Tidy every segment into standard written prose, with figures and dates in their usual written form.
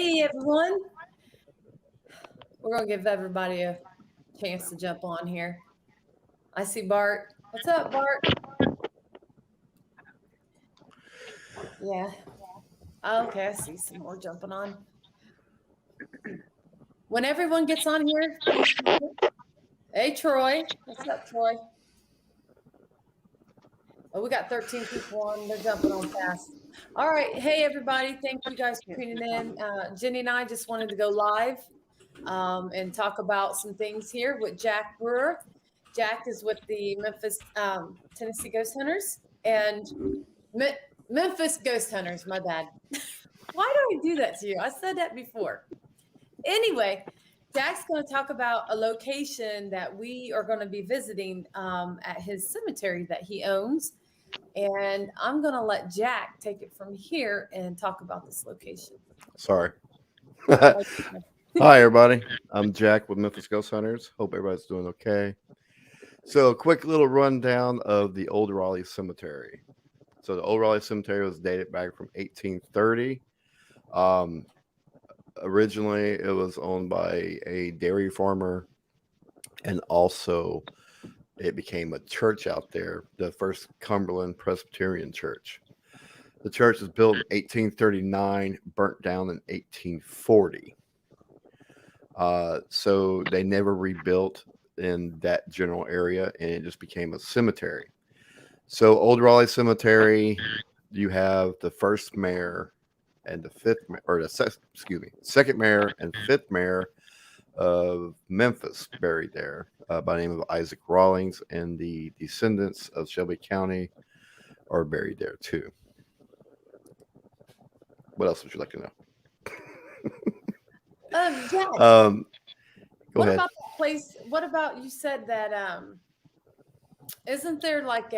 Hey, everyone. We're going to give everybody a chance to jump on here. I see Bart. What's up, Bart? Yeah. Okay, I see some more jumping on. When everyone gets on here, please. Hey, Troy. What's up, Troy? Oh, we got 13 people on. They're jumping on fast. All right. Hey, everybody. Thank you guys for tuning in. Jenny and I just wanted to go live and talk about some things here with Jack Brewer. Jack is with the Memphis, Tennessee Ghost Hunters and Memphis Ghost Hunters. My bad. Why do I do that to you? I said that before. Anyway, Jack's going to talk about a location that we are going to be visiting at his cemetery that he owns. And I'm going to let Jack take it from here and talk about this location. Sorry. Hi, everybody. I'm Jack with Memphis Ghost Hunters. Hope everybody's doing okay. So, a quick little rundown of the Old Raleigh Cemetery. So, the Old Raleigh Cemetery was dated back from 1830. Um, Originally, it was owned by a dairy farmer, and also it became a church out there, the first Cumberland Presbyterian Church. The church was built in 1839, burnt down in 1840. So they never rebuilt in that general area, and it just became a cemetery. So Old Raleigh Cemetery, you have the first mayor and the second mayor and fifth mayor of Memphis buried there by the name of Isaac Rawlings, and the descendants of Shelby County are buried there too. What else would you like to know? Jack, Go what ahead. about that place? What about you said that isn't there like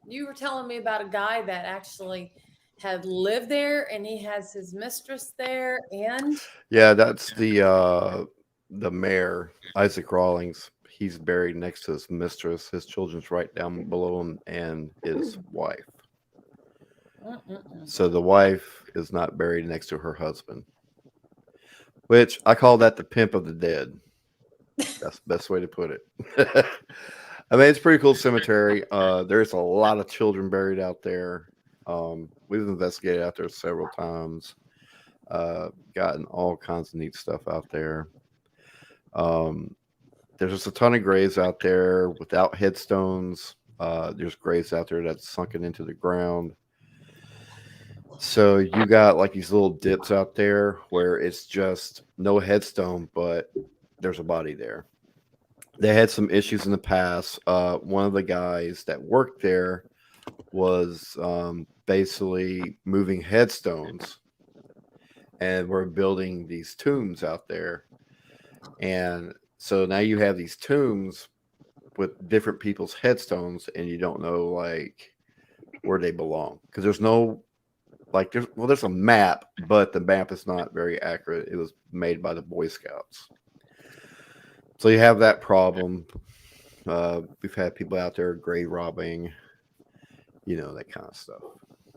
you were telling me about a guy that actually had lived there and he has his mistress there and Yeah, that's the mayor, Isaac Rawlings. He's buried next to his mistress. His children's right down below him, and his wife. Mm-mm-mm. So the wife is not buried next to her husband, which I call that the pimp of the dead. That's the best way to put it. I mean, it's a pretty cool cemetery. There's a lot of children buried out there. We've investigated out there several times. Gotten all kinds of neat stuff out there. Um, there's just a ton of graves out there without headstones. There's graves out there that's sunken into the ground. So you got like these little dips out there where it's just no headstone, but there's a body there. They had some issues in the past. One of the guys that worked there was basically moving headstones, and we're building these tombs out there. And so now you have these tombs with different people's headstones, and you don't know like where they belong because there's no like there's a map, but the map is not very accurate. It was made by the Boy Scouts, so you have that problem. We've had people out there grave robbing, that kind of stuff.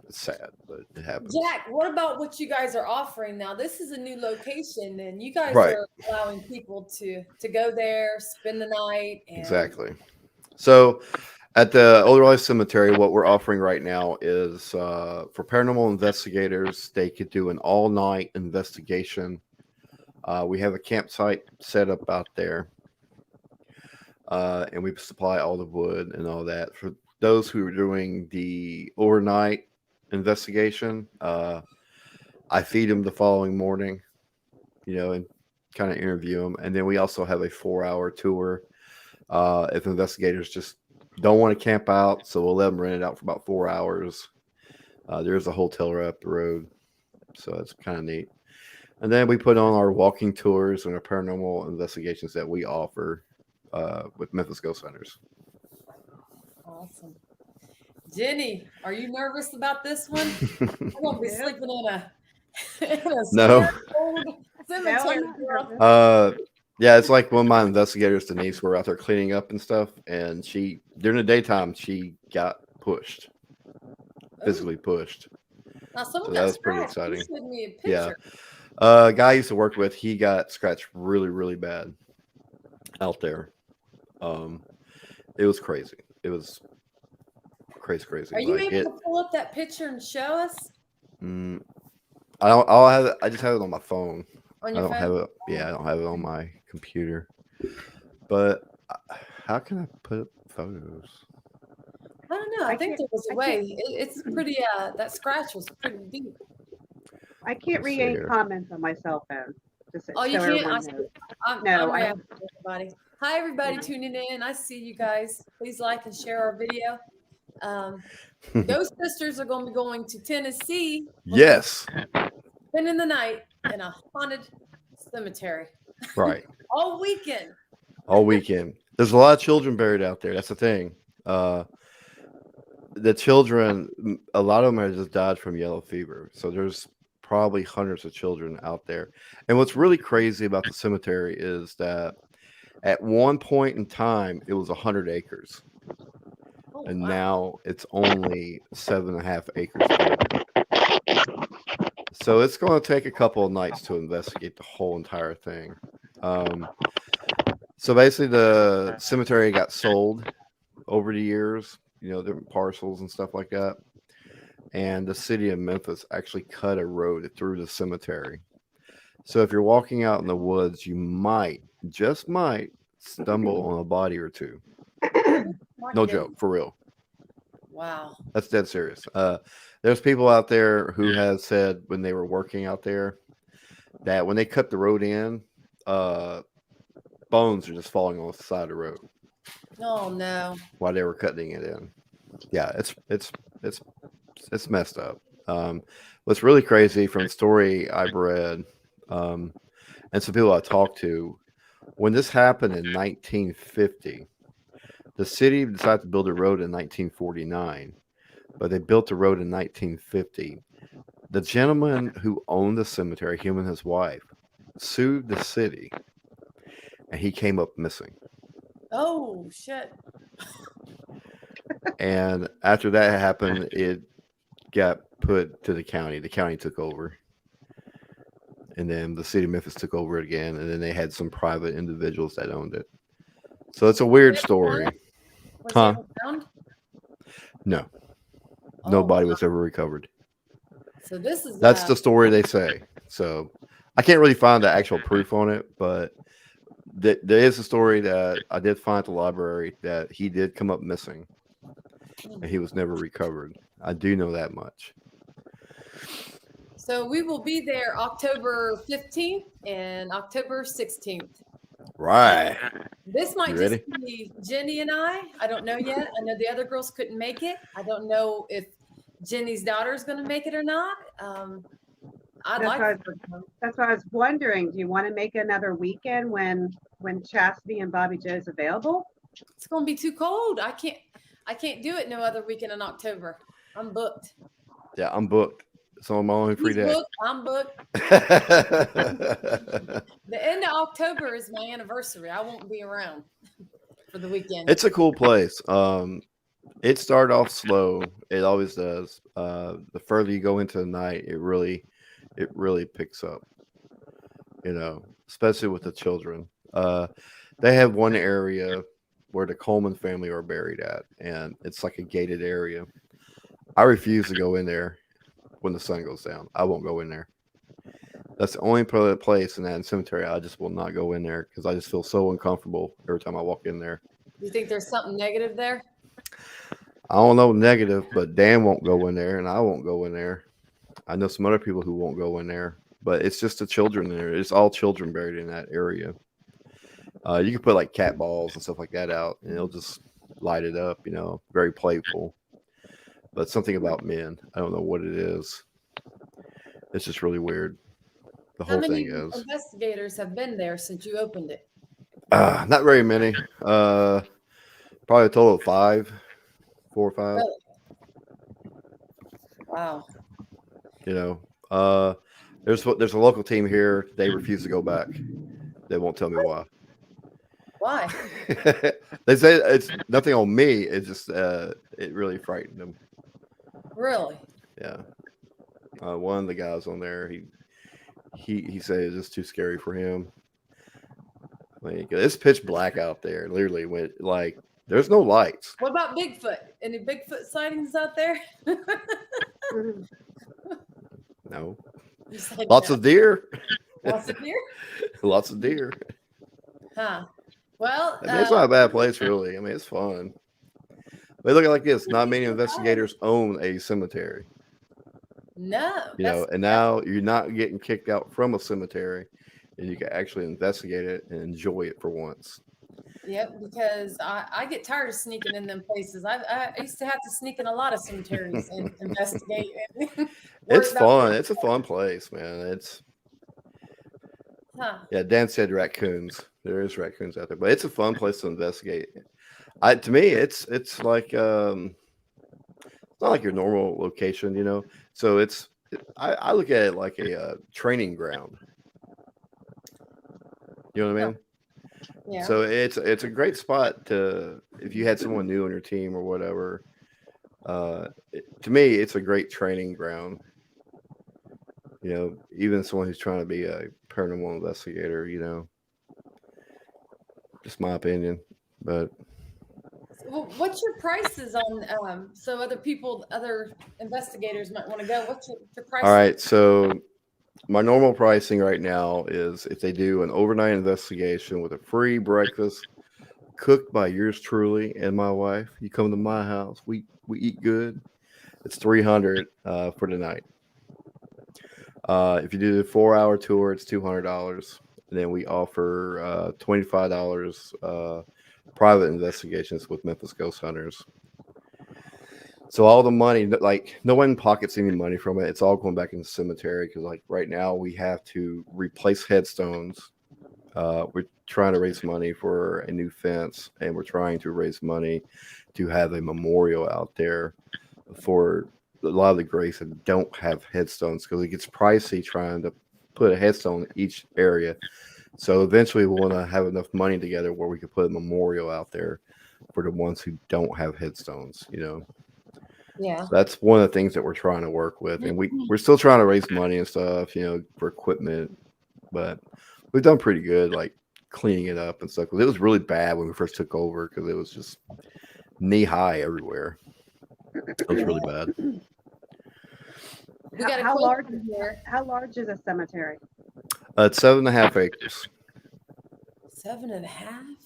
It's sad, but it happens. Jack, what about what you guys are offering now? This is a new location and you guys Right, are allowing people to go there, spend the night and exactly. So at the Old Raleigh Cemetery, what we're offering right now is for paranormal investigators, they could do an all night investigation. We have a campsite set up out there, and we supply all the wood and all that. For those who are doing the overnight investigation, I feed them the following morning, and kind of interview them. And then we also have a 4 hour tour. If investigators just don't want to camp out, so we'll let them rent it out for about 4 hours. There's a hotel right up the road, so it's kind of neat. And then we put on our walking tours and our paranormal investigations that we offer with Memphis Ghost Hunters. awesome. Jenny, are you nervous about this one? I'm gonna be Yep. sleeping in a in a No. square old cemetery, girl. Yeah, it's like one of my investigators, Denise, were out there cleaning up and stuff, and during the daytime, she got pushed, Oh, physically pushed. Now, someone So that got was pretty scratched. You exciting. showed me a Yeah. picture. A guy I used to work with, he got scratched really, really bad out there. It was crazy. It was crazy. Are you Like able it. to pull up that picture and show us Mm, I don't. I'll have it. I just have it on my phone. on I your don't have phone? it. Yeah, I don't have it on my computer. But how can I put up photos? I don't know. I think there was a I way. can't, It's pretty. That scratch was pretty deep. I can't Let's read see any here. comments on my cell phone. Just Oh, you so can't. I everyone see. knows. I'm No, I reacting, everybody. Hi, everybody tuning in. I see you guys. Please like and share our video. Ghost Sisters are going to be going to Tennessee. Yes. Spending the night in a haunted cemetery Right. all weekend. All weekend. There's a lot of children buried out there. That's the thing. The children, a lot of them have just died from yellow fever. So there's probably hundreds of children out there. And what's really crazy about the cemetery is that at one point in time, it was 100 acres. Oh, And wow. now it's only 7.5 acres total. So it's going to take a couple of nights to investigate the whole entire thing. So basically, the cemetery got sold over the years, different parcels and stuff like that. And the city of Memphis actually cut a road through the cemetery. So if you're walking out in the woods, you might, just might, stumble on a body or two. My No goodness. joke, for real. Wow. That's dead serious. There's people out there who have said when they were working out there that when they cut the road in, bones are just falling off the side of the road Oh, no. while they were cutting it in. Yeah, it's messed up. What's really crazy from the story I've read, and some people I talked to, when this happened in 1950, the city decided to build a road in 1949, but they built the road in 1950. The gentleman who owned the cemetery, him and his wife, sued the city, and he came up missing. Oh, shit. And after that happened, it got put to the county. The county took over. And then the city of Memphis took over it again. And then they had some private individuals that owned it. So it's a weird story. Was Huh? he ever found? No. Oh, Nobody wow. was ever recovered. So this is That's the story they say. So I can't really find the actual proof on it, but there is a story that I did find at the library that he did come up missing and he was never recovered. I do know that much. So we will be there October 15th and October 16th. Right. This might You just ready? be Jenny and I. I don't know yet. I know the other girls couldn't make it. I don't know if Jenny's daughter is going to make it or not. I'd That's like what I for her to come. that's what I was wondering. Do you want to make another weekend when Chastity and Bobby Joe's available? It's going to be too cold. I can't do it no other weekend in October. I'm booked. Yeah, I'm booked. It's on my only free He's day. booked. I'm booked. The end of October is my anniversary. I won't be around for the weekend. It's a cool place. It started off slow. It always does. The further you go into the night, it really picks up. Especially with the children. They have one area where the Coleman family are buried at, and it's like a gated area. I refuse to go in there when the sun goes down. I won't go in there. That's the only place in that cemetery I just will not go in there because I just feel so uncomfortable every time I walk in there. Do you think there's something negative there? I don't know negative, but Dan won't go in there, and I won't go in there. I know some other people who won't go in there, but it's just the children there. It's all children buried in that area. You can put like cat balls and stuff like that out, and it'll just light it up. Very playful. But something about men, I don't know what it is. It's just really weird. The How whole many thing is. investigators have been there since you opened it? Not very many. Probably a total of 5, 4 or 5. Really? Wow. There's a local team here. They refuse to go back. They won't tell me why. Why? They say it's nothing on me. It's just it really frightened them. Really? Yeah. One of the guys on there, he said it's just too scary for him. Like, it's pitch black out there. Literally, when like there's no lights. What about Bigfoot? Any Bigfoot sightings out there? Mhm. No, Just like lots no. of deer. Lots of deer? Lots of deer. Huh. Well, I mean, it's not a bad place, really. I mean, it's fun. But look at it like this: not many investigators own a cemetery. no. You know, and now you're not getting kicked out from a cemetery, and you can actually investigate it and enjoy it for once. Yep, because I get tired of sneaking in them places. I used to have to sneak in a lot of cemeteries and investigate. And worry It's about fun. things. It's a fun place, man. It's Huh. yeah. Dan said raccoons. There is raccoons out there, but it's a fun place to investigate. To me, it's like it's not like your normal location, you know. So I look at it like a training ground. You know what I mean? Yeah. So it's a great spot to if you had someone new on your team or whatever. To me, it's a great training ground. You know, even someone who's trying to be a paranormal investigator. You know, just my opinion. But Well, what's your prices on so other investigators might want to go? What's your price? all right, so my normal pricing right now is if they do an overnight investigation with a free breakfast cooked by yours truly and my wife. You come to my house, we eat good. It's $300 for the night. If you do the 4-hour tour, it's $200. And then we offer $25 private investigations with Memphis Ghost Hunters. So all the money, like no one pockets any money from it. It's all going back in the cemetery because, like right now, we have to replace headstones. We're trying to raise money for a new fence, and we're trying to raise money to have a memorial out there for a lot of the graves that don't have headstones because it gets pricey trying to put a headstone in each area. So eventually, we want to have enough money together where we can put a memorial out there for the ones who don't have headstones. You know. Yeah. So that's one of the things that we're trying to work with, and we're still trying to raise money and stuff, you know, for equipment. But we've done pretty good, like cleaning it up and stuff. 'Cause it was really bad when we first took over because it was just knee high everywhere. It was really bad. We got a How large question here. How large is a cemetery? It's 7.5 acres. 7.5.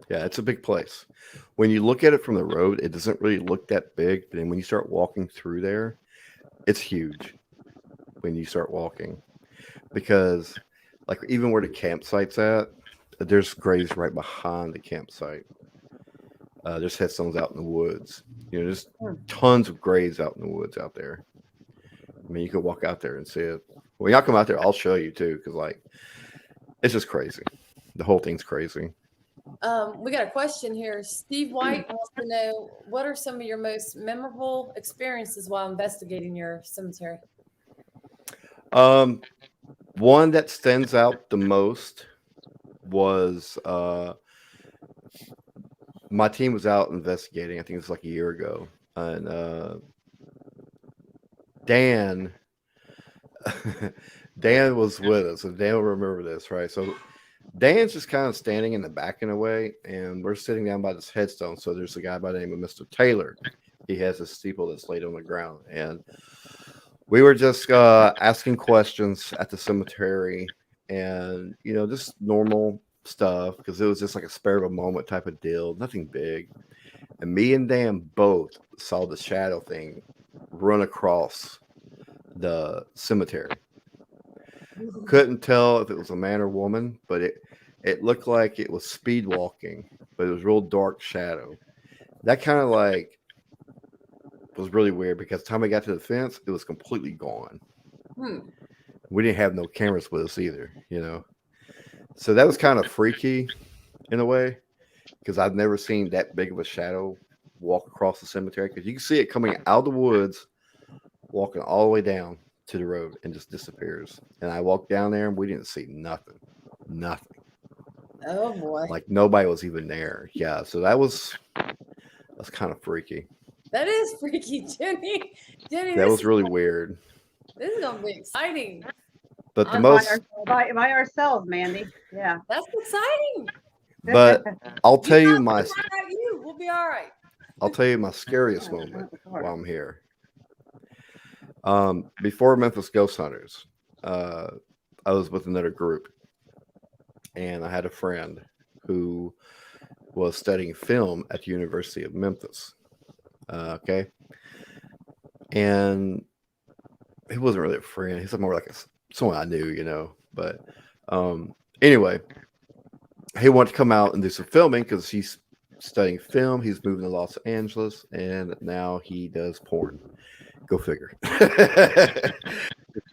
Yeah, it's a big place. When you look at it from the road, it doesn't really look that big. But then when you start walking through there, it's huge. When you start walking, because like even where the campsite's at, there's graves right behind the campsite. There's headstones out in the woods. You know, there's tons of graves out in the woods out there. I mean, you can walk out there and see it. When y'all come out there, I'll show you too, because like it's just crazy. The whole thing's crazy. We got a question here. Steve White wants to know what are some of your most memorable experiences while investigating your cemetery? One that stands out the most was my team was out investigating. I think it was like a year ago, and Dan Dan was with us, and Dan will remember this, right? So Dan's just kind of standing in the back in a way, and we're sitting down by this headstone. So there's a guy by the name of Mr. Taylor. He has a steeple that's laid on the ground, and we were just asking questions at the cemetery, and you know, just normal stuff because it was just like a spare of a moment type of deal, nothing big. And me and Dan both saw the shadow thing run across the cemetery. Couldn't tell if it was a man or woman, but it looked like it was speed walking, but it was real dark shadow. That kind of like was really weird because the time we got to the fence, it was completely gone. We didn't have no cameras with us either, you know. So that was kind of freaky in a way because I've never seen that big of a shadow walk across the cemetery because you can see it coming out of the woods, walking all the way down to the road and just disappears. And I walked down there and we didn't see nothing. Oh boy. Like nobody was even there. Yeah. So that's kind of freaky. That is freaky, Jenny. Jenny, That this was really weird. This is gonna be exciting. But the I'm most, by ourselves, Mandy. Yeah. That's exciting. but I'll tell you not my, worry about you. We'll be all right. I'll tell you my scariest moment while I'm here. Before Memphis Ghost Hunters, I was with another group, and I had a friend who was studying film at the University of Memphis. Okay, and he wasn't really a friend. He's more like someone I knew, you know. But anyway, he wanted to come out and do some filming because he's studying film. He's moving to Los Angeles, and now he does porn. Go figure.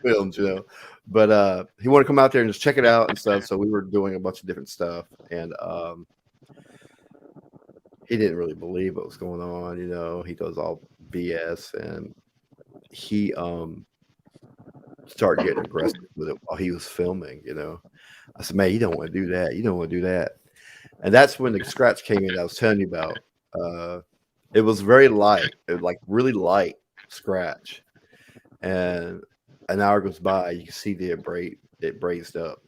Films, you know. But he wanted to come out there and just check it out and stuff. So we were doing a bunch of different stuff, and he didn't really believe what was going on. You know, he does all BS, and he started getting aggressive with it while he was filming. You know, I said, "Man, you don't want to do that. You don't want to do that." And that's when the scratch came in. I was telling you about. It was very light, like really light scratch, and an hour goes by, you can see it braised up,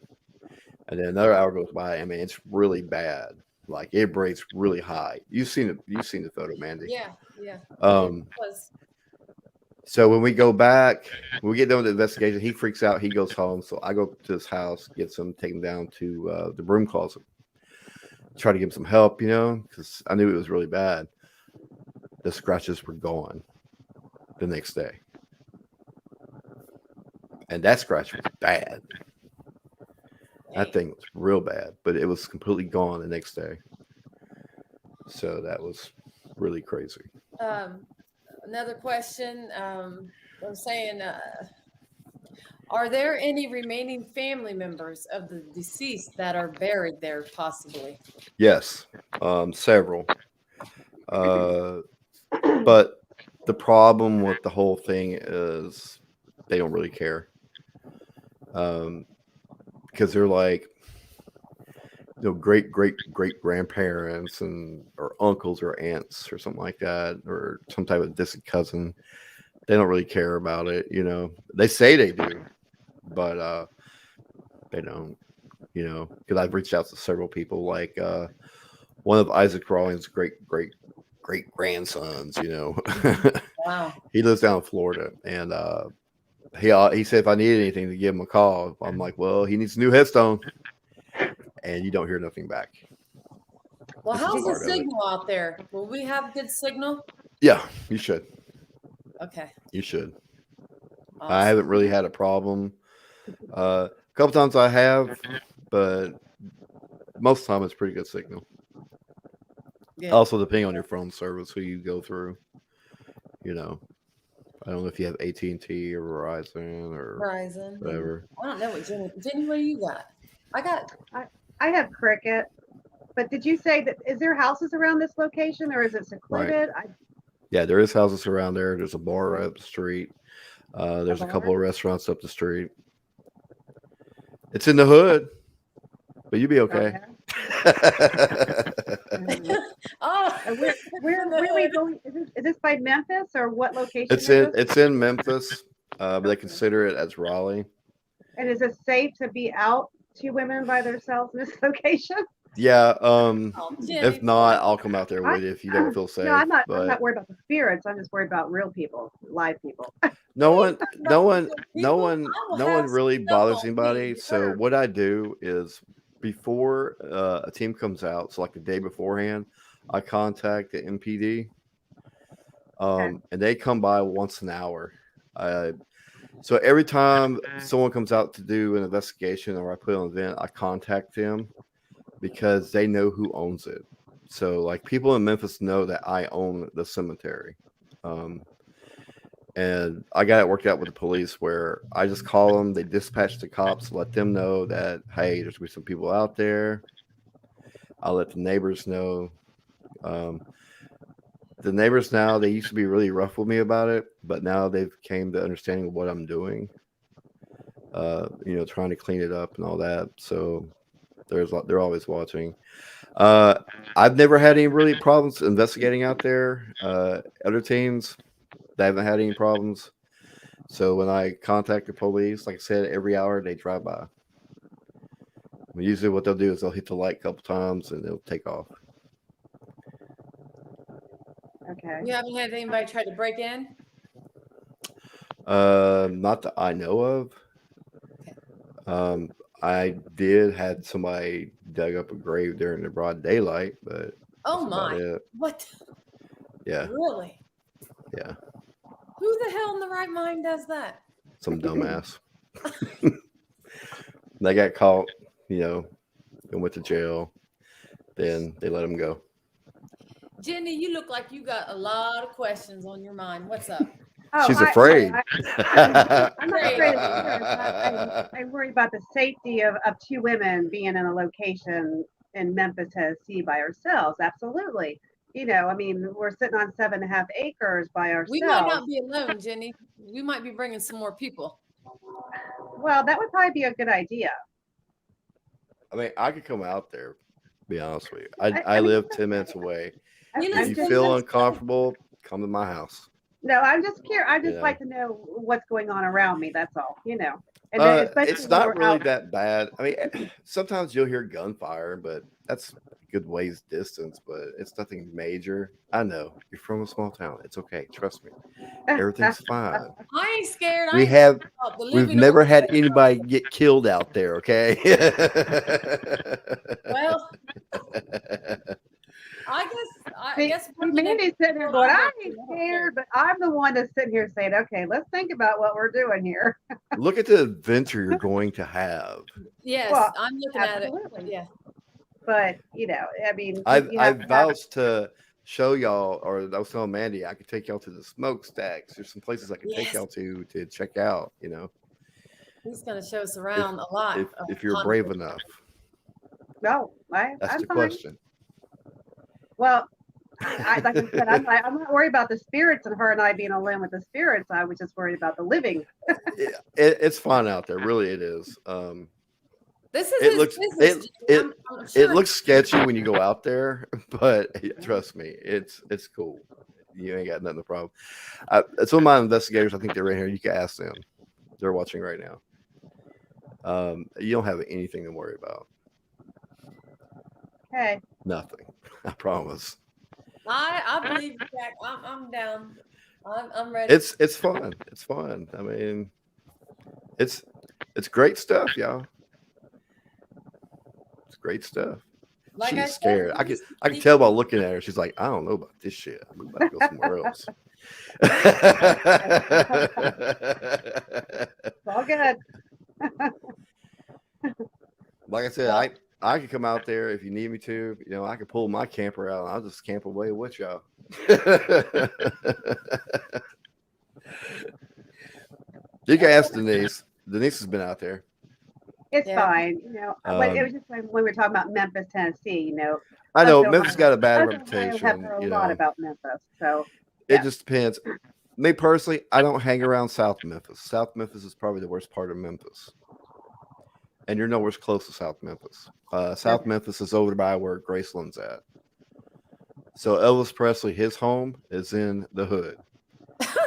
and then another hour goes by. I mean, it's really bad. Like it braised really high. You've seen it. You've seen the photo, Mandy. Yeah, yeah. Um. It was. So when we go back, when we get done with the investigation, he freaks out. He goes home. So I go to his house, get him, take him down to the broom closet, try to give him some help, you know, because I knew it was really bad. The scratches were gone the next day. And that scratch was bad. That thing was real bad, but it was completely gone the next day. So that was really crazy. Another question. I'm saying, are there any remaining family members of the deceased that are buried there, possibly? Yes, several. But the problem with the whole thing is they don't really care. Because they're like, you know, great grandparents and or uncles or aunts or something like that, or some type of distant cousin. They don't really care about it, you know. They say they do, but they don't, you know. Because I've reached out to several people, like one of Isaac Rawlings' great grandsons, you know. Wow. He lives down in Florida, and he said if I need anything to give him a call. I'm like, well, he needs a new headstone, and you don't hear nothing back. Well, This is how's the part of it. signal out there? Will we have good signal? Yeah, you should. Okay. You should. I Awesome. haven't really had a problem. A couple times I have, but most of the time it's pretty good signal. Good. Also, depending on your phone service, who you go through. You know, I don't know if you have AT&T or Verizon or Verizon. whatever. I don't know what Jenny. Jenny, what do you got? I got. I have Cricket. But did you say that is there houses around this location or is it secluded? Yeah, there is houses around there. There's a bar right up the street. There's a couple of restaurants up the street. It's in the hood, but you'll be okay. Oh, And where are we going? Is this by Memphis or what location? It's in Memphis, but they consider it as Raleigh. And is it safe to be out two women by themselves in this location? Yeah. Jenny. If not, I'll come out there with you if you don't feel safe. No, I'm not but worried about the spirits. I'm just worried about real people, live people. no one have really some bothers on anybody. me. So what I do is before a team comes out, so like the day beforehand, I contact the MPD, and they come by once an hour. So every time someone comes out to do an investigation or I put on an event, I contact them because they know who owns it. So like people in Memphis know that I own the cemetery. And I got it worked out with the police where I just call them, they dispatch the cops, let them know that, hey, there's gonna be some people out there. I'll let the neighbors know. The neighbors now, they used to be really rough with me about it, but now they've came to understanding of what I'm doing. You know, trying to clean it up and all that. So they're always watching. I've never had any really problems investigating out there. Other teams, they haven't had any problems. So when I contact the police, like I said, every hour they drive by. Usually what they'll do is they'll hit the light a couple times and they'll take off. Okay. You haven't had anybody try to break in? Not that I know of. Okay. I did had somebody dug up a grave during the broad daylight, but Oh that's about my! it. What? Yeah, Really? yeah, Who the hell in the right mind does that? some dumbass. They got caught, and went to jail. Then they let them go. Jenny, you look like you got a lot of questions on your mind. What's up? Oh, She's afraid. I'm not Great. afraid of either. I worry about the safety of two women being in a location in Memphis, Tennessee by ourselves. Absolutely. I mean, we're sitting on 7.5 acres by We might ourselves. not be alone, Jenny. We might be bringing some more people. Well, that would probably be a good idea. I mean, I could come out there. Be honest with you, I I mean, live 10 minutes away. You If listen you to feel us. uncomfortable, come to my house. No, I'm just curious. I just Yeah. like to know what's going on around me. That's all. And then especially It's when not we're really out. that bad. I mean, sometimes you'll hear gunfire, but that's a good ways distance, but it's nothing major. I know you're from a small town. It's okay. Trust me. Everything's fine. I ain't scared. We have We've we've never had anybody get killed out there, okay? Well, I guess See, Mandy's sitting here going, I ain't scared, but I'm the one that's sitting here saying, okay, let's think about what we're doing here. Look at the adventure you're going to have. Yes, Well, I'm looking at it. absolutely. Yeah. But, I mean, I you have to have- vouched to show y'all, or I was telling Mandy, I could take y'all to the smokestacks. There's some places I could take Yes. y'all to check out. He's going to show us around a lot. If you're brave enough, No, that's I'm the fine. question. Well, like I said, I'm not worried about the spirits and her and I being alone with the spirits. I was just worried about the living. It's fun out there, really. It is. This is It his looks business. I'm it sure. looks sketchy when you go out there, but trust me, it's cool. You ain't got nothing to problem. Some of my investigators, I think they're in here. You can ask them. They're watching right now. You don't have anything to worry about. Okay. Nothing. I promise. I believe you, Jack. I'm down. I'm ready. It's fun. It's fun. I mean, it's great stuff, y'all. It's great stuff. Like I She's said, scared. I can tell by looking at her. She's like, I don't know about this shit. I'm about to go somewhere else. It's all good. Like I said, I could come out there if you need me to. I could pull my camper out and I'll just camp away with y'all. You can ask Denise. Denise has been out there. It's Yeah. fine. When it was just when we were talking about Memphis, Tennessee, I know Us Memphis Ohio- got a bad us Ohio reputation. have heard a lot about Memphis. So It just depends. Me personally, I don't hang around South Memphis. South Memphis is probably the worst part of Memphis. And you're nowhere close to South Memphis. South Memphis is over by where Graceland's at. So Elvis Presley, his home is in the hood.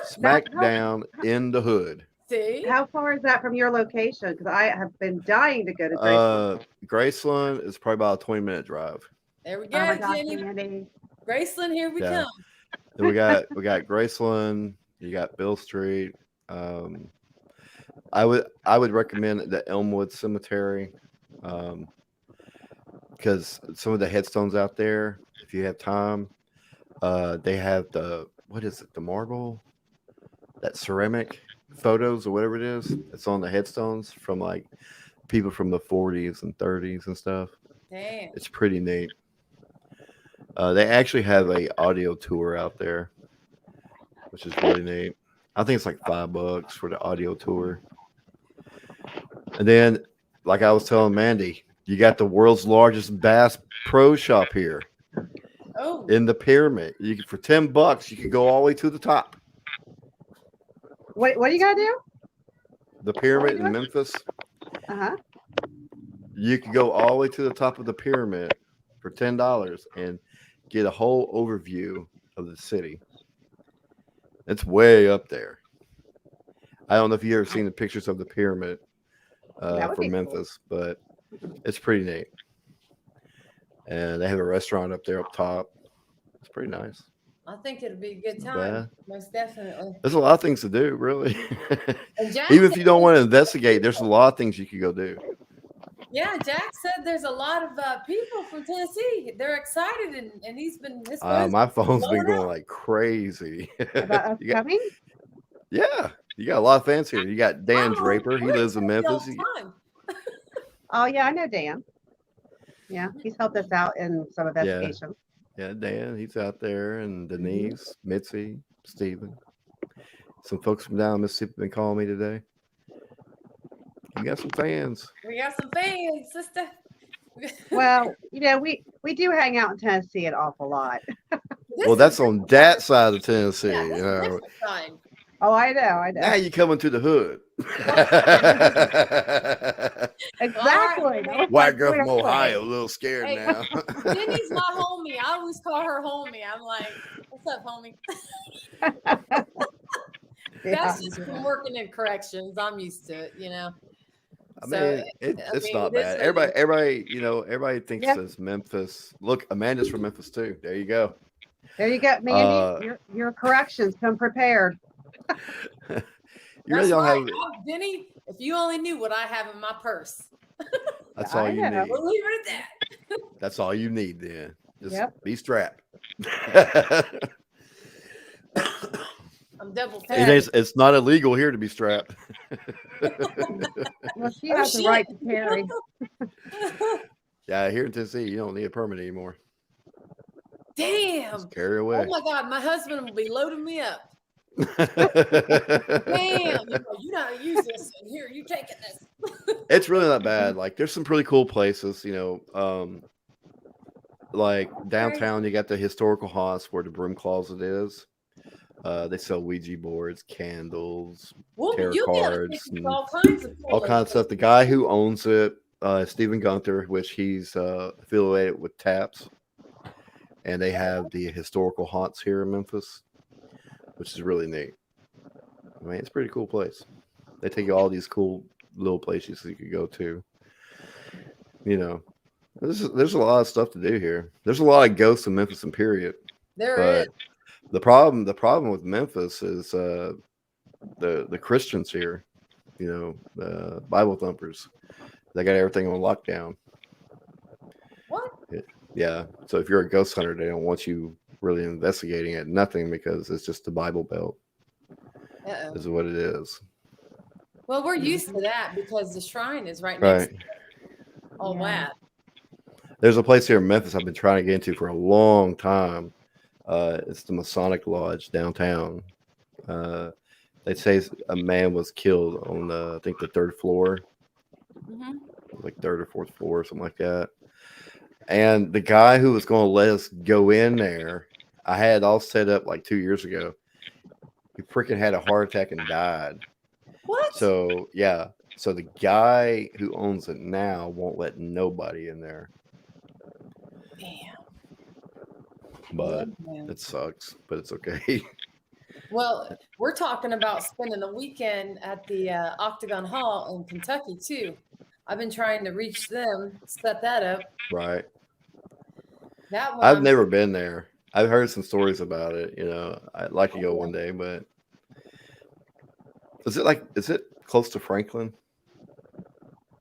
Smack down in the hood. See? how far is that from your location? Because I have been dying to go to Graceland. Graceland is probably about a 20-minute drive. There we Oh go, my gosh, Jenny. Mandy. Graceland, here we Yeah. come. And we got Graceland, you got Bill Street. I would recommend the Elmwood Cemetery. Because some of the headstones out there, if you have time, they have the marble, that ceramic photos or whatever it is. It's on the headstones from like people from the 40s and 30s and stuff. Damn. It's pretty neat. They actually have a audio tour out there, which is really neat. I think it's like $5 for the audio tour. And then, like I was telling Mandy, you got the world's largest Bass Pro Shop here Oh, in the pyramid. For $10, you can go all the way to the top. What do you gotta do? The pyramid in Memphis. Uh-huh. You can go all the way to the top of the pyramid for $10 and get a whole overview of the city. It's way up there. I don't know if you ever seen the pictures of the pyramid That would from be cool. Memphis, but it's pretty neat. And they have a restaurant up there up top. It's pretty nice. I think it'll be a good Not time. bad. Most definitely. There's a lot of things to do, really. And Jack Even if you said- don't want to investigate, there's a lot of things you could go do. Yeah, Jack said there's a lot of people from Tennessee. They're excited, and he's been. His My phone's been blowing going up. like crazy. About us You got- coming? yeah, you got a lot of fans here. You got Dan Oh, Draper. He we're lives in excited all Memphis. the time. Oh yeah, I know Dan. Yeah, he's helped us out in some investigations. Yeah, Dan, he's out there, and Denise, Mitzi, Steven. Some folks from down in Mississippi been calling me today. You got some fans. We got some fans, sister. Well, we do hang out in Tennessee an awful lot. Well, that's on that side of Tennessee. Yeah, you this is know. different time. Oh, I know. Now you coming to the hood. Exactly. That was my White girl from point. Ohio, a little scared Hey, now. Jenny's my homie. I always call her homie. I'm like, "What's up, homie?" Yeah. That's just from working in corrections. I'm used to it, you know. I So, mean, it's mean, not it is bad. what it Everybody thinks Yeah. it's Memphis. Look, Amanda's from Memphis too. There you go. There you go, Mandy. Uh, your corrections. Come prepared. You really don't have. Jenny, if you only knew what I have in my purse. That's all I you know. need. We'll leave it at that. That's all you need then. Just Yep. be strapped. I'm double It tagged. is, it's not illegal here to be strapped. Well, she Oh, has the shit. right to carry. Yeah, here in Tennessee, you don't need a permit anymore. Damn. Just carry Oh away. my God, my husband will be loading me up. Damn, you know how to use this. And here, you taking this. It's really not bad. Like, there's some pretty cool places, like downtown, you got the historical haunts where the broom closet is. They sell Ouija boards, candles, tarot You'll be able to cards, pick and all kinds of all kinds of stuff. The guy who owns it, Stephen Gunther, which he's affiliated with TAPS, and they have the historical haunts here in Memphis, which is really neat. I mean, it's a pretty cool place. They take you all these cool little places you could go to. There's a lot of stuff to do here. There's a lot of ghosts in Memphis, and period. There But is. the problem with Memphis is the Christians here, the Bible thumpers. They got everything on lockdown. What? Yeah. So if you're a ghost hunter, they don't want you really investigating it. Nothing, because it's just the Bible Belt. Uh-oh. Is what it is. Well, we're used to that because the shrine is right next Right. to all Yeah. that. There's a place here in Memphis I've been trying to get into for a long time. It's the Masonic Lodge downtown. They say a man was killed on I think the third floor, Mhm. like third or fourth floor, or something like that. And the guy who was going to let us go in there, I had it all set up like 2 years ago. He freaking had a heart attack and died. What? So yeah, so the guy who owns it now won't let nobody in there. Damn. But Man. it sucks, but it's okay. Well, we're talking about spending a weekend at the Octagon Hall in Kentucky too. I've been trying to reach them, set that up. Right. That one, I've never been there. I've heard some stories about it. I'd like to go Okay. one day, but is it close to Franklin?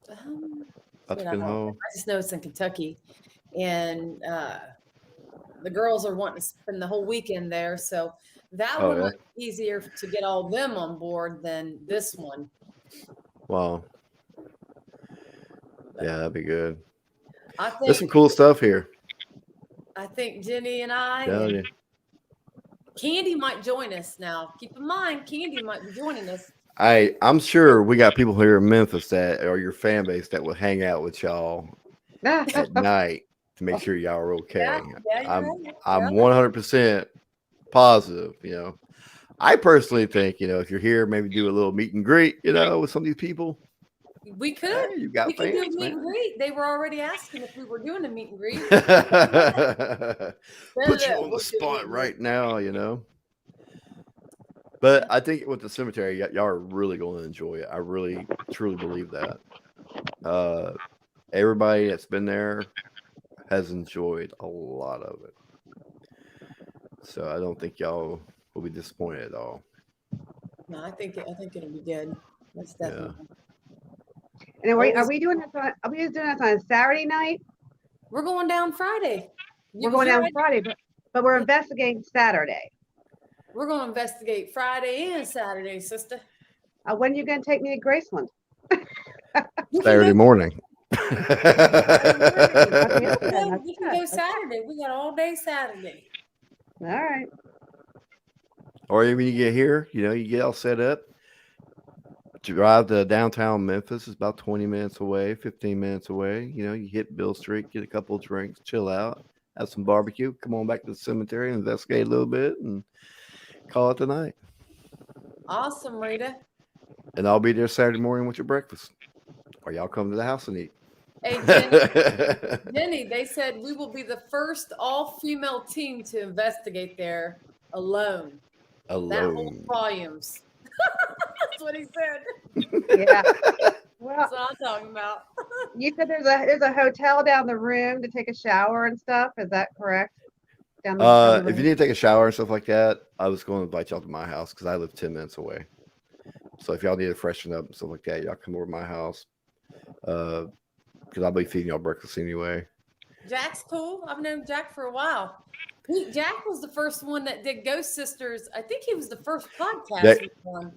shit, I Octagon don't- Hall? I just know it's in Kentucky, and the girls are wanting to spend the whole weekend there. So that Oh, one yeah? was easier to get all of them on board than this one. Wow. Yeah, that'd be good. I There's some think cool stuff here. Jenny and I, Tell and you. Candy might join us now. Keep in mind, Candy might be joining us. I'm sure we got people here in Memphis that are your fan base that will hang out with y'all at night to make sure y'all are okay. Yeah, you're right. I'm Yeah. 100% positive. I personally think if you're here, maybe do a little meet and greet. With some of these people. We could. Hey, you got We could do a fans, meet and man. greet. They were already asking if we were doing a meet and greet. Put you Yeah, on we'll the do spot it. right now. But I think with the cemetery, y'all are really going to enjoy it. I really, truly believe that. Everybody that's been there has enjoyed a lot of it. So I don't think y'all will be disappointed at all. No, I think it'll be good. That's definitely. And are we doing this on? Are we just doing this on a Saturday night? We're going down Friday. We're going down Friday, but we're investigating Saturday. We're going to investigate Friday and Saturday, sister. When are you going to take me to Graceland? Saturday morning. We can go Saturday. We got all day Saturday. All right. Or when you get here, you get all set up. Drive to downtown Memphis. It's about 20 minutes away, 15 minutes away. You hit Bill Street, get a couple of drinks, chill out, have some barbecue, come on back to the cemetery, investigate a little bit, and call it the night. Awesome, Rita. And I'll be there Saturday morning with your breakfast. Or y'all come to the house and eat. Hey, Jenny, they said we will be the first all-female team to investigate there alone. That holds volumes. That's what he said. Yeah. Well, that's what I'm talking about. You said there's a hotel down the room to take a shower and stuff. Is that correct? Down the if you need to take a shower and stuff like that, I was going to invite y'all to my house because I live 10 minutes away. So if y'all need to freshen up and stuff like that, y'all come over to my house. Because I'll be feeding y'all breakfast anyway. Jack's cool. I've known Jack for a while. Jack was the first one that did Ghost Sisters. I think he was the first podcast.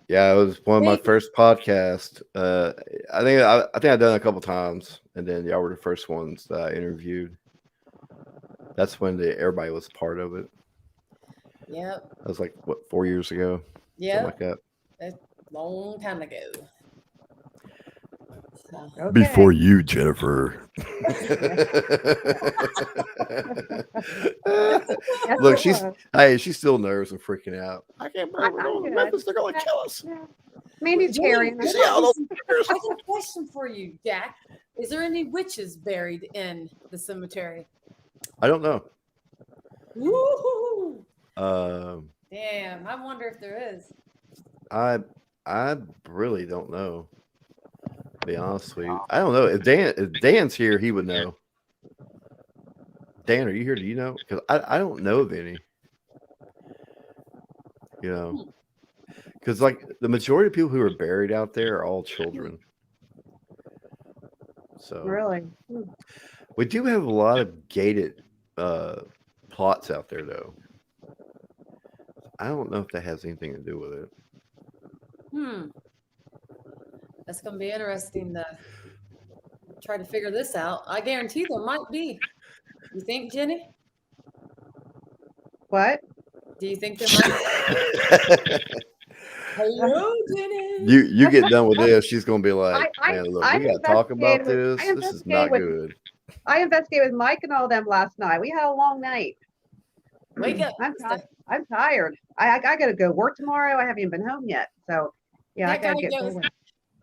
Yeah, it was one of my first podcasts. I think I've done it a couple times, and then y'all were the first ones that I interviewed. That's when everybody was part of it. Yep. That was like 4 years ago. Yeah. Something like that. That's a long time ago. Okay. Before you, Jennifer. Look, she's still nervous and freaking out. I can't believe we're going to Memphis. They're going to kill us. Yeah. Mandy's carrying. I got a question for you, Jack. Is there any witches buried in the cemetery? I don't know. Woo-hoo. Damn, I wonder if there is. I really don't know. To be honest with you, I don't know. If Dan's here, he would know. Dan, are you here? Do you know? Because I don't know of any. Because like the majority of people who are buried out there are all children. So really, we do have a lot of gated plots out there, though. I don't know if that has anything to do with it. That's going to be interesting to try to figure this out. I guarantee there might be. You think, Jenny? What? Do you think there might be? Hello, Jenny. You get done with this, she's going to be like, man, look, we got to talk about this. This is not good. I investigated with Mike and all them last night. We had a long night. Wake up. I'm tired. I got to go work tomorrow. I haven't even been home yet. So, yeah, I got to get going.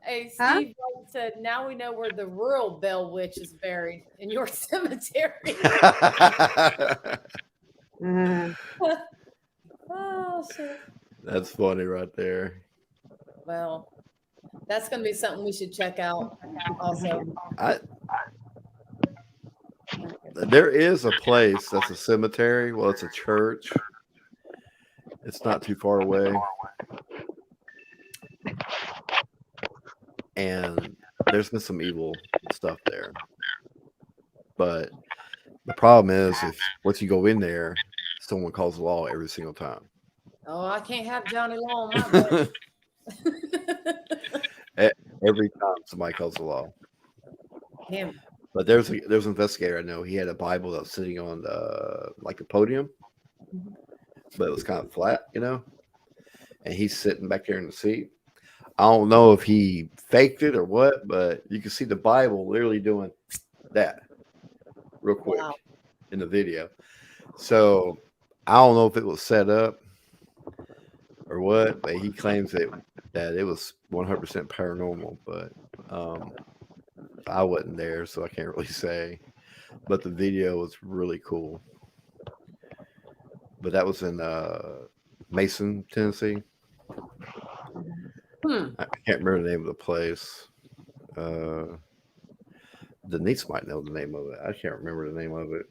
Hey, Steve said, now we know where the rural Bell Witch is buried in your cemetery. Oh, shit. That's funny right there. Well, that's going to be something we should check out also. There is a place that's a cemetery. Well, it's a church. It's not too far away. And there's been some evil stuff there. But the problem is, if once you go in there, someone calls the law every single time. Oh, I can't have Johnny Law on my boat. Every time somebody calls the law. Him. But there's an investigator I know. He had a Bible that was sitting on like a podium, but it was kind of flat, and he's sitting back there in the seat. I don't know if he faked it or what, but you can see the Bible literally doing that real quick in the video. So I don't know if it was set up or what, but he claims that it was 100% paranormal, but I wasn't there, so I can't really say. But the video was really cool. But that was in Mason, Tennessee. I can't remember the name of the place. Denise might know the name of it. I can't remember the name of it.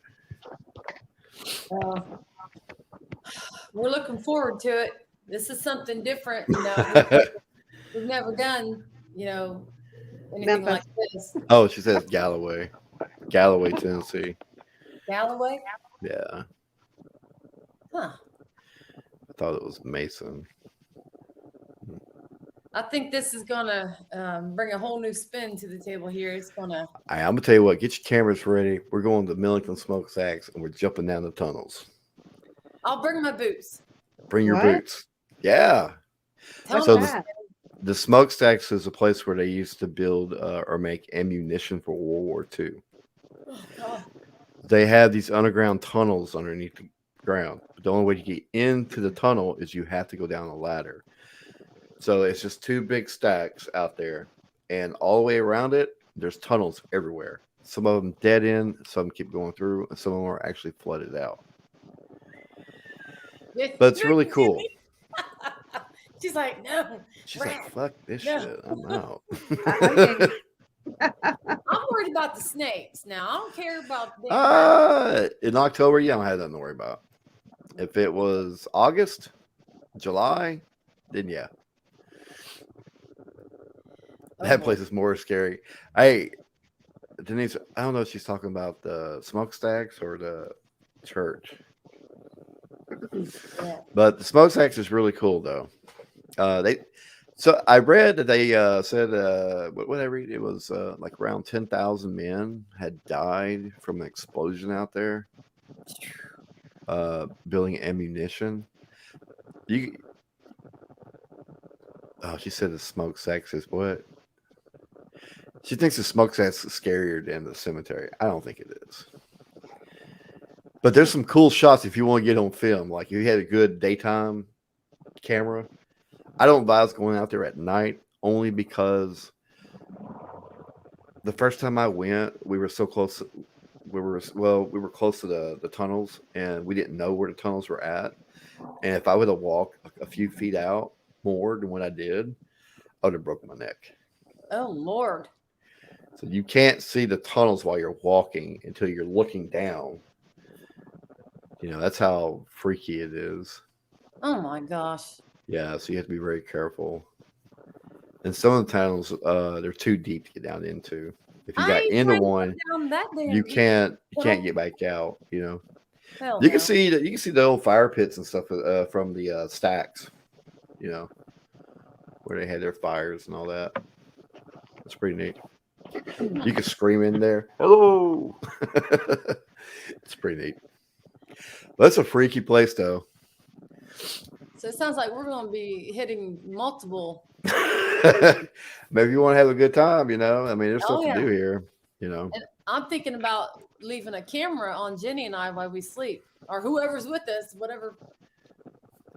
We're looking forward to it. This is something different. We've never done, anything like this. Oh, she says Galloway, Tennessee. Galloway? Yeah, Huh. I thought it was Mason. I think this is gonna bring a whole new spin to the table here. It's gonna. I'm gonna tell you what. Get your cameras ready. We're going to Millington Smokestacks, and we're jumping down the tunnels. I'll bring my boots. Bring your What? boots. Yeah. Tell So me. the smokestacks is a place where they used to build or make ammunition for World War II. Oh, God. They have these underground tunnels underneath the ground. But the only way to get into the tunnel is you have to go down a ladder. So it's just two big stacks out there, and all the way around it, there's tunnels everywhere. Some of them dead end, some keep going through, and some of them are actually flooded out. But it's really cool. She's like, no. She's like, fuck this No. shit. I'm out. I'm worried about the snakes now. I don't care about the In October, yeah, I don't have nothing to worry about. If it was August, July, then yeah. That place is more scary. Hey, Denise, I don't know if she's talking about the smokestacks or the church. Yeah. But the smokestacks is really cool, though. So I read that they said, what did I read? It was like around 10,000 men had died from an explosion out there, building ammunition. She said the smokestacks is what? She thinks the smokestacks is scarier than the cemetery. I don't think it is. But there's some cool shots if you want to get on film. Like if you had a good daytime camera. I don't advise going out there at night only because the first time I went, we were so close. We were close to the tunnels, and we didn't know where the tunnels were at. And if I would have walked a few feet out more than what I did, I would have broken my neck. Oh, Lord. So you can't see the tunnels while you're walking until you're looking down. That's how freaky it is. Oh, my gosh. Yeah, so you have to be very careful. And some of the tunnels, they're too deep to get down into. If you got into one, you can't get back out. You can see the old fire pits and stuff from the stacks. Where they had their fires and all that. It's pretty neat. You can scream in there. Hello. It's pretty neat. That's a freaky place, though. So it sounds like we're going to be hitting multiple. Maybe you want to have a good time, there's stuff to do here, And I'm thinking about leaving a camera on Jenny and I while we sleep, or whoever's with us, whatever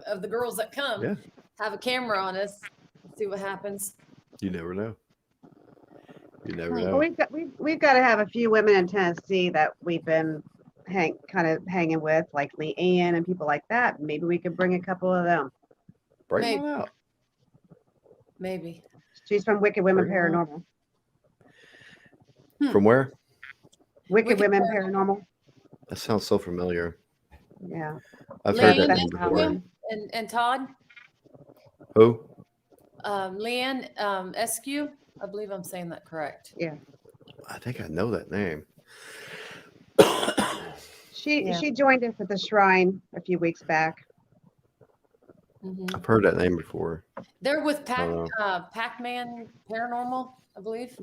of the girls that come, have a camera on us, see what happens. You never know. Well, we've got to have a few women in Tennessee that we've been hanging with, like Leanne and people like that. Maybe we could bring a couple of them. Bring one out. Maybe. She's from Wicked Women Paranormal. From where? Wicked Women Paranormal. That sounds so familiar. Yeah. I've heard that Leanne name before. and Todd? Who? Leanne Eskew. I believe I'm saying that correct. Yeah. I think I know that name. She joined us at the shrine a few weeks back. Mm-hmm. I've heard that name before. They're with Pac-Man Paranormal, I believe.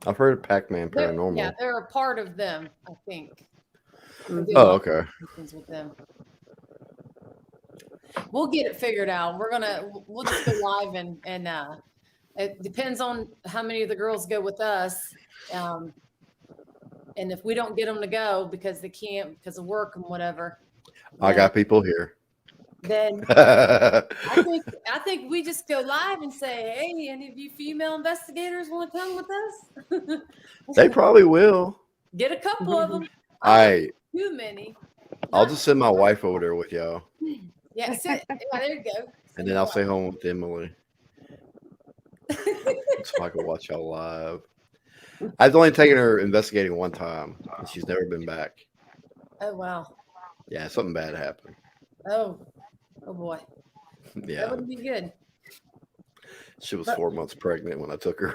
I've heard of Pac-Man Paranormal. They're a part of them, I think. Oh, okay. With them. We'll get it figured out. We'll just go live and it depends on how many of the girls go with us. And if we don't get them to go because they can't, because of work and whatever. I got people here. Then I think we just go live and say, hey, any of you female investigators want to come with us? They probably will. Get a couple of them. Too many. I'll just send my wife over there with y'all. Yeah, there you go. And then I'll stay home with Emily. so I could watch y'all live. I've only taken her investigating one time, and she's never been back. Oh wow. Yeah, something bad happened. Oh boy. That Yeah, wouldn't be good. she was But- 4 months pregnant when I took her.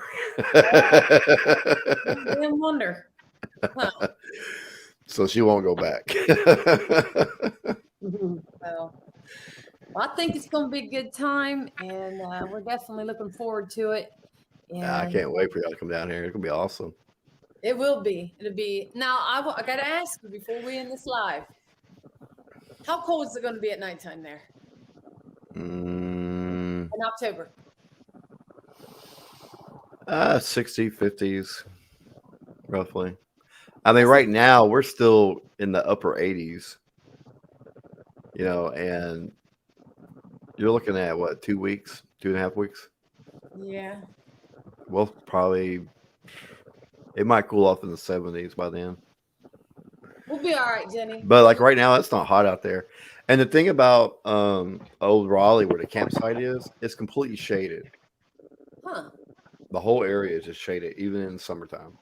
Damn wonder. Huh. So she won't go back. Well, I think it's going to be a good time, and we're definitely looking forward to it. Yeah, I And can't wait for y'all to come down here. It's gonna be awesome. it will be. It'll be. Now, I got to ask you before we end this live. How cold is it going to be at nighttime there Mm, in October? 60, 50s, roughly. I mean, right now we're still in the upper 80s, and you're looking at what, 2 weeks, 2.5 weeks? Yeah. Well, probably it might cool off in the 70s by then. We'll be all right, Jenny. But like right now, it's not hot out there. And the thing about Old Raleigh, where the campsite is, it's completely shaded. Huh. The whole area is just shaded, even in summertime.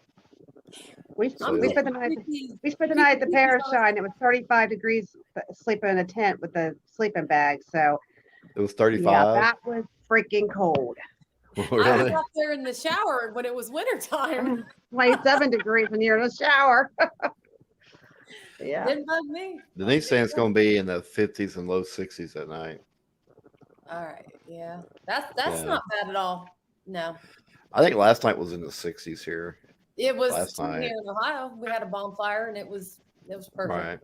We So we it'll- spent the night. We spent the night at the Parashine. It was 35 degrees, sleeping in a tent with a sleeping bag. So It was yeah, 35. that was freaking cold. I was Really? out there in the shower when it was wintertime. 27 degrees when you're in the shower. Yeah. Didn't bug me. Denise saying it's going to be in the 50s and low 60s at night. All right. Yeah. That's Yeah. not bad at all. No. I think last night was in the 60s here. It was Last night. here in Ohio. We had a bonfire and it was perfect. Right.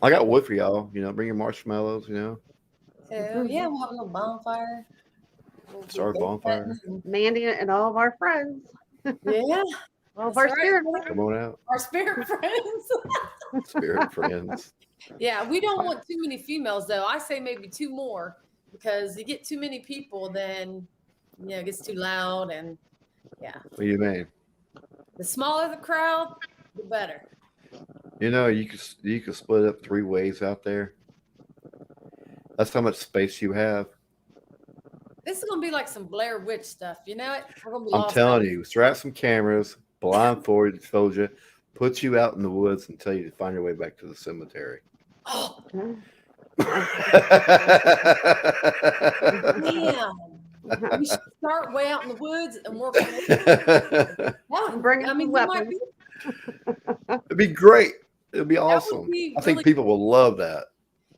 I got wood for y'all. Bring your marshmallows. So, yeah, we'll have a little bonfire. We'll Start a be bonfire. cutting Mandy and all of our friends. and- Yeah, All of That's our right. spirit Come on out, our spirit friends. spirit friends. Yeah, we don't want too many females though. I say maybe 2 more because you get too many people, then it gets too loud, and yeah, What do you mean? the smaller the crowd, the better. You could split up 3 ways out there. That's how much space you have. This is gonna be like some Blair Witch stuff. You know it? We're gonna be I'm lost telling out. you, strap some cameras, blindfold you, put you out in the woods and tell you to find your way back to the cemetery. Oh, friends. damn. We should start way out in the woods and work. That would- Bring I some mean, we might weapons. be It'd be great. It'd be would awesome. be I think really people will love that.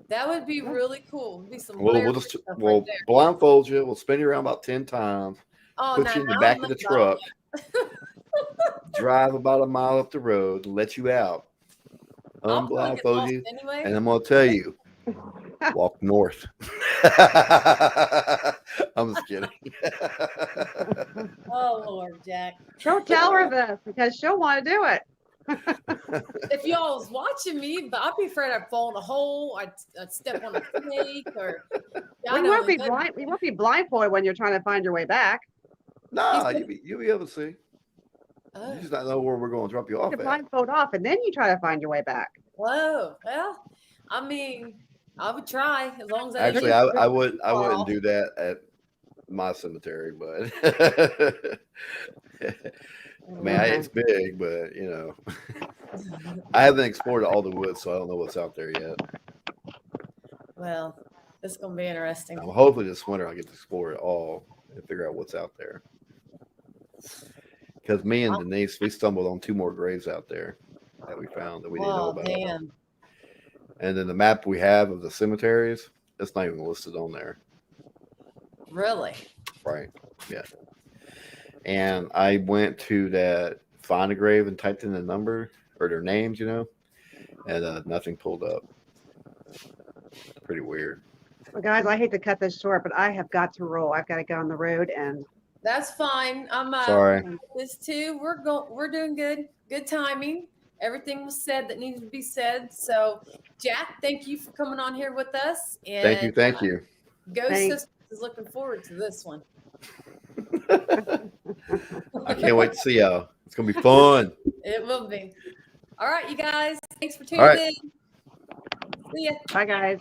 That would be really cool. It'd be some We'll Blair just Witch stuff we'll right there. blindfold you. We'll spin you around about 10 times. Oh, Put no, you in the no, back I'm of the not about truck. Drive about a mile up the road and let you out. I'll probably get Unblindfold lost you, anyway. and I'm gonna tell you, walk north. I'm just kidding. Oh Lord, Jack. Don't tell her this because she'll want to do it. If y'all was watching me, but I'd be afraid I'd fall in a hole, I'd step on a snake, or I We know, won't be but- blind. We won't be blindfolded when you're trying to find your way back. Nah, you'll be able to see. Oh, You just not know where we're going to drop you You off can at. blindfold off, and then you try to find your way back. whoa. Well, I mean, I would try as long as I Actually, didn't I get wouldn't too far off. do that at my cemetery, but I mean, it's big, but I haven't explored all the woods, so I don't know what's out there yet. Well, it's gonna be interesting. Hopefully this winter I get to explore it all and figure out what's out there. Because me and Denise, we stumbled on 2 more graves out there that we found that we didn't know Oh about. damn. And then the map we have of the cemeteries, it's not even listed on there. Really? Right. Yeah. And I went to that find a grave and typed in the number or their names, and nothing pulled up. Pretty weird. Well, guys, I hate to cut this short, but I have got to roll. I've got to go on the road, and That's fine. I'm Sorry. this too. We're doing good. Good timing. Everything was said that needed to be said. So, Jack, thank you for coming on here with us. And Thank you. Ghost Thanks. Sisters is looking forward to this one. I can't wait to see y'all. It's gonna be fun. It will be. All right, you guys. Thanks for All tuning right. in. See ya. bye, guys.